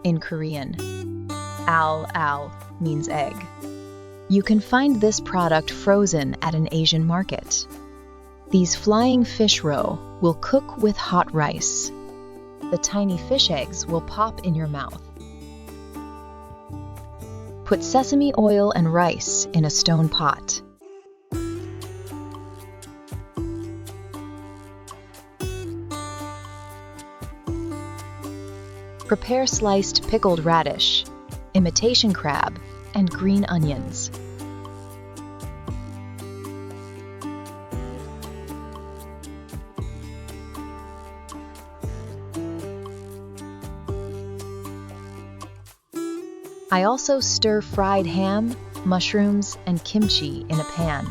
in Korean. Al means egg. You can find this product frozen at an Asian market. These flying fish roe will cook with hot rice. The tiny fish eggs will pop in your mouth. Put sesame oil and rice in a stone pot. Prepare sliced pickled radish, imitation crab, and green onions. I also stir fried ham, mushrooms, and kimchi in a pan.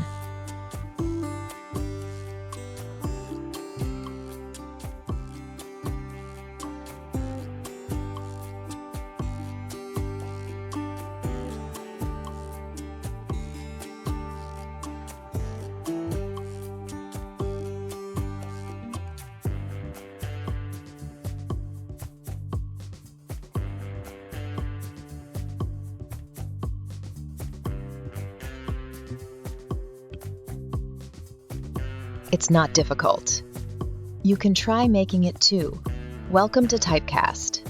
It's not difficult. You can try making it too. Welcome to Typecast.